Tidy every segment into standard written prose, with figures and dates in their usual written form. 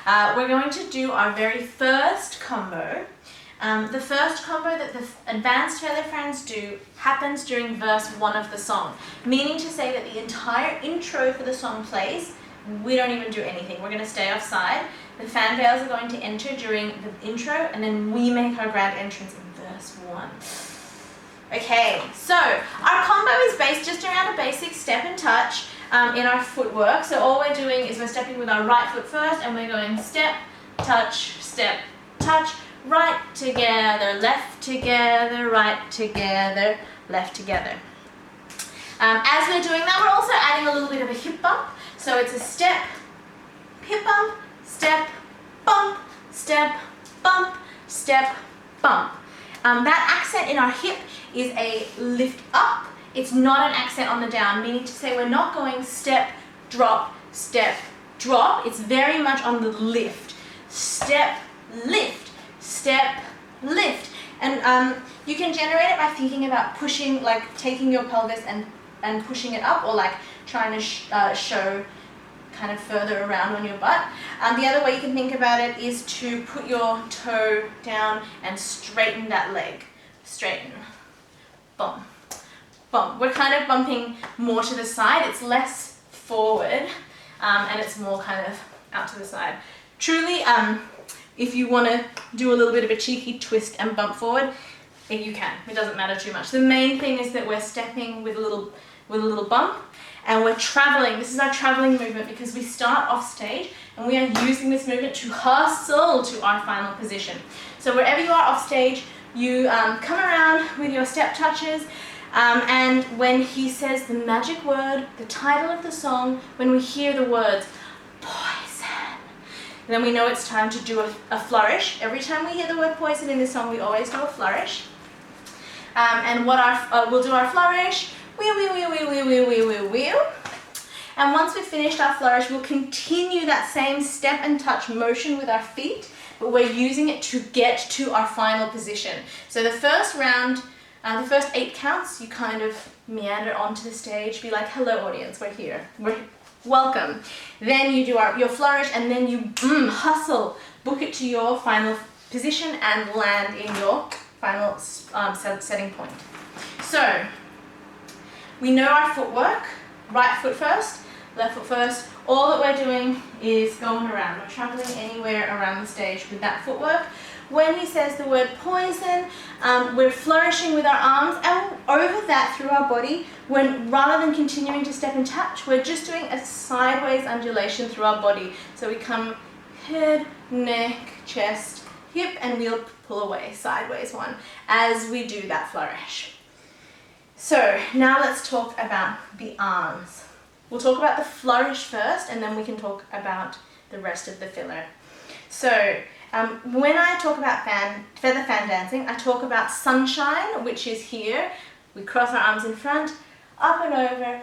We're going to do our very first combo. The first combo that the advanced feather fans do happens during verse 1 of the song, meaning to say that the entire intro for the song plays. We don't even do anything. We're going to stay offside. The fan veils are going to enter during the intro, and then we make our grand entrance in verse 1. Okay, so our combo is based just around a basic step and touch in our footwork. So all we're doing is we're stepping with our right foot first, and we're going step, touch, right together, left together, right together, left together. As we're doing that, we're also adding a little bit of a hip bump. So it's a step, hip bump, step, bump, step, bump, step, bump. That accent in our hip is a lift up. It's not an accent on the down, meaning to say we're not going step, drop, drop. It's very much on the lift. Step, lift, step, lift. And you can generate it by thinking about pushing, like taking your pelvis and pushing it up, or like trying to show kind of further around on your butt. The other way you can think about it is to put your toe down and straighten that leg. Straighten. Bump. Bump. We're kind of bumping more to the side. It's less forward and it's more kind of out to the side. Truly, if you want to do a little bit of a cheeky twist and bump forward, you can. It doesn't matter too much. The main thing is that we're stepping with a little bump, and we're traveling. This is our traveling movement because we start off stage and we are using this movement to hustle to our final position. So wherever you are off stage, you come around with your step touches, and when he says the magic word, the title of the song, when we hear the words poison, then we know it's time to do a flourish. Every time we hear the word poison in this song, we always do a flourish. And what we'll do our flourish. Wheel, wheel, wheel, wheel, wheel, wheel, wheel, wheel, wheel. And once we've finished our flourish, we'll continue that same step and touch motion with our feet, but we're using it to get to our final position. So the first round, the first 8 counts, you kind of meander onto the stage, be like, hello audience, we're here, we're welcome. Then you do your flourish, and then you hustle, book it to your final position and land in your final setting point. So, we know our footwork, right foot first, left foot first. All that we're doing is going around. We're traveling anywhere around the stage with that footwork. When he says the word poison, we're flourishing with our arms, and over that through our body, rather than continuing to step and touch, we're just doing a sideways undulation through our body. So we come head, neck, chest, hip, and we'll pull away, sideways one, as we do that flourish. So now let's talk about the arms. We'll talk about the flourish first, and then we can talk about the rest of the filler. So when I talk about feather fan dancing, I talk about sunshine, which is here. We cross our arms in front, up and over,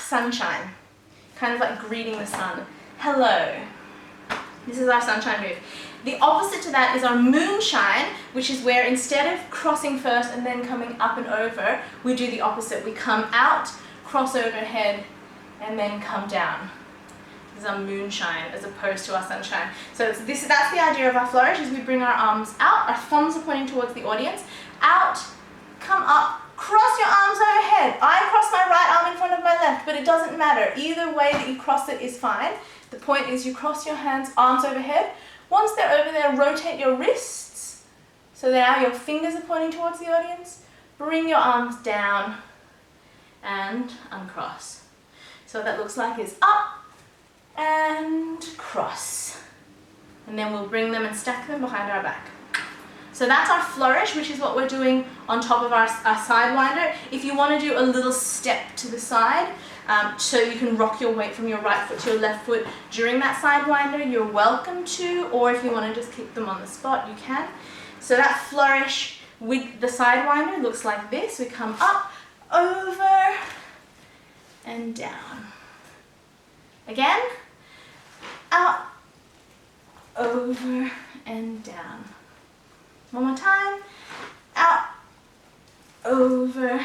sunshine. Kind of like greeting the sun. Hello. This is our sunshine move. The opposite to that is our moonshine, which is where instead of crossing first and then coming up and over, we do the opposite. We come out, cross overhead, and then come down. This is our moonshine as opposed to our sunshine. So that's the idea of our flourish, is we bring our arms out, our thumbs are pointing towards the audience, out, come up, cross your arms overhead. I cross my right arm in front of my left, but it doesn't matter. Either way that you cross it is fine. The point is you cross your hands, arms overhead. Once they're over there, rotate your wrists, so now your fingers are pointing towards the audience. Bring your arms down and uncross. So what that looks like is up and cross. And then we'll bring them and stack them behind our back. So that's our flourish, which is what we're doing on top of our sidewinder. If you want to do a little step to the side, so you can rock your weight from your right foot to your left foot during that sidewinder, you're welcome to, or if you want to just keep them on the spot, you can. So that flourish with the sidewinder looks like this. We come up, over, and down. Again, out, over, and down. One more time, out, over,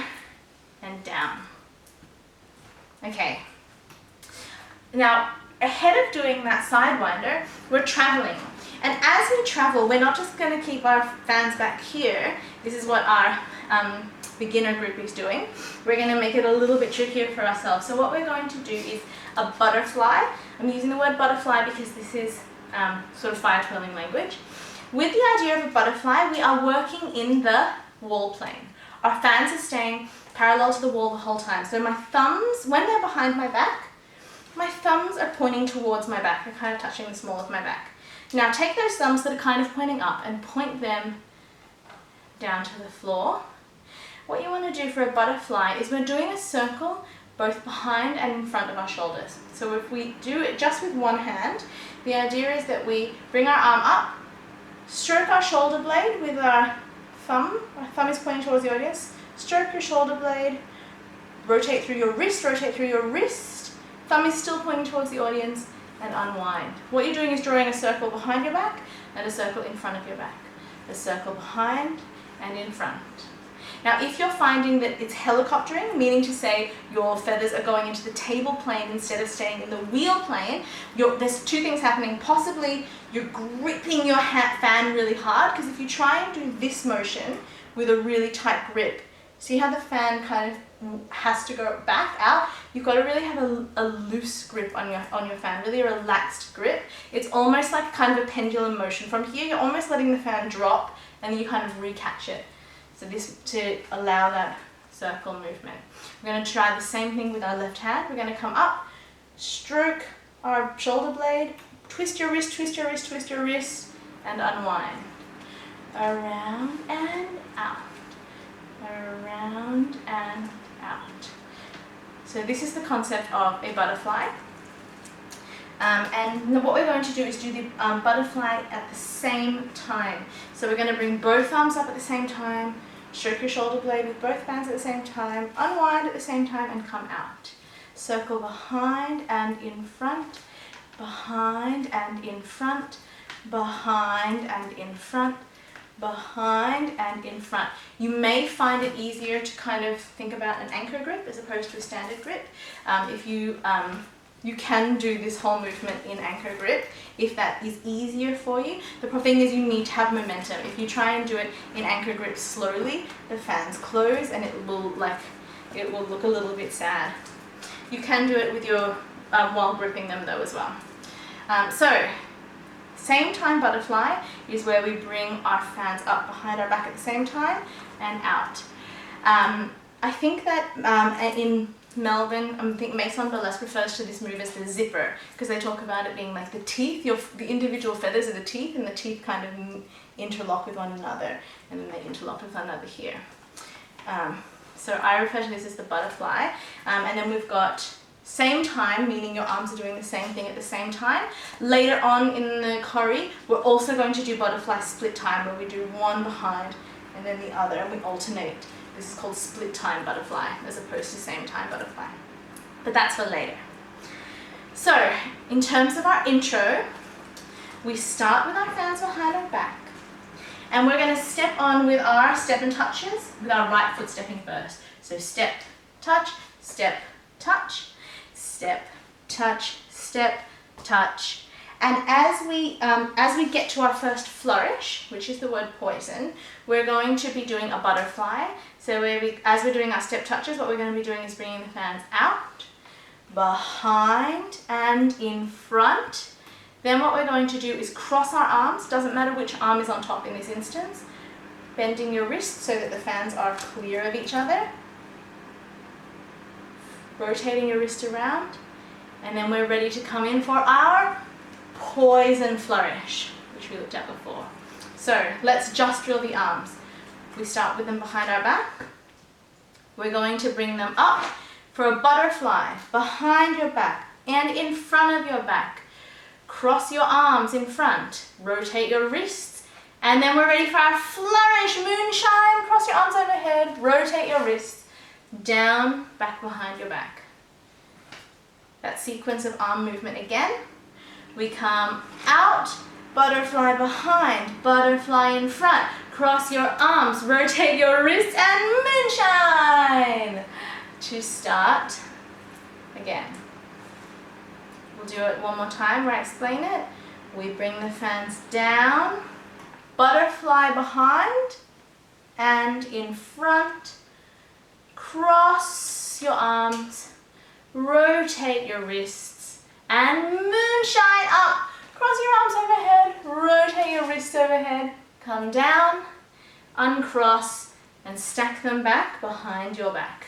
and down. Okay, now ahead of doing that sidewinder, we're traveling. And as we travel, we're not just going to keep our fans back here. This is what our beginner group is doing. We're going to make it a little bit trickier for ourselves. So what we're going to do is a butterfly. I'm using the word butterfly because this is sort of fire twirling language. With the idea of a butterfly, we are working in the wall plane. Our fans are staying parallel to the wall the whole time. So my thumbs, when they're behind my back, my thumbs are pointing towards my back. They're kind of touching the small of my back. Now take those thumbs that are kind of pointing up and point them down to the floor. What you want to do for a butterfly is we're doing a circle both behind and in front of our shoulders. So if we do it just with one hand, the idea is that we bring our arm up, stroke our shoulder blade with our thumb is pointing towards the audience, stroke your shoulder blade, rotate through your wrist, thumb is still pointing towards the audience, and unwind. What you're doing is drawing a circle behind your back and a circle in front of your back. A circle behind and in front. Now if you're finding that it's helicoptering, meaning to say your feathers are going into the table plane instead of staying in the wheel plane, there's two things happening. Possibly you're gripping your fan really hard, because if you try and do this motion with a really tight grip, see how the fan kind of has to go back out? You've got to really have a loose grip on your fan, really a relaxed grip. It's almost like kind of a pendulum motion. From here, you're almost letting the fan drop and then you kind of recatch it. So this to allow that circle movement. We're going to try the same thing with our left hand. We're going to come up, stroke our shoulder blade, twist your wrist, and unwind. Around and out. Around and out. So this is the concept of a butterfly. And what we're going to do is do the butterfly at the same time. So we're going to bring both arms up at the same time, stroke your shoulder blade with both hands at the same time, unwind at the same time, and come out. Circle behind and in front, behind and in front, behind and in front, behind and in front. You may find it easier to kind of think about an anchor grip as opposed to a standard grip. If you can do this whole movement in anchor grip if that is easier for you. The thing is you need to have momentum. If you try and do it in anchor grip slowly, the fans close and it will look a little bit sad. You can do it with your while gripping them though as well. So same time butterfly is where we bring our fans up behind our back at the same time and out. I think that in Melbourne, I think Maison Burlesque refers to this move as the zipper, because they talk about it being like the teeth. The individual feathers are the teeth, and the teeth kind of interlock with one another, and then they interlock with one another here. So I refer to this as the butterfly. And then we've got same time, meaning your arms are doing the same thing at the same time. Later on in the choreo, we're also going to do butterfly split time, where we do one behind and then the other, and we alternate. This is called split time butterfly as opposed to same time butterfly. But that's for later. So in terms of our intro, we start with our fans behind our back. And we're going to step on with our step and touches, with our right foot stepping first. So step, touch, step, touch, step, touch, step, touch. And as we get to our first flourish, which is the word poison, we're going to be doing a butterfly. So as we're doing our step touches, what we're going to be doing is bringing the fans out, behind and in front. Then what we're going to do is cross our arms, doesn't matter which arm is on top in this instance, bending your wrists so that the fans are clear of each other, rotating your wrist around, and then we're ready to come in for our poison flourish, which we looked at before. So let's just drill the arms. We start with them behind our back. We're going to bring them up for a butterfly behind your back and in front of your back. Cross your arms in front, rotate your wrists, and then we're ready for our flourish, moonshine. Cross your arms overhead, rotate your wrists, down, back behind your back. That sequence of arm movement again. We come out, butterfly behind, butterfly in front. Cross your arms, rotate your wrists, and moonshine. To start again. We'll do it one more time where I explain it. We bring the fans down, butterfly behind and in front, cross your arms, rotate your wrists, and moonshine up. Cross your arms overhead, rotate your wrists overhead, come down, uncross, and stack them back behind your back.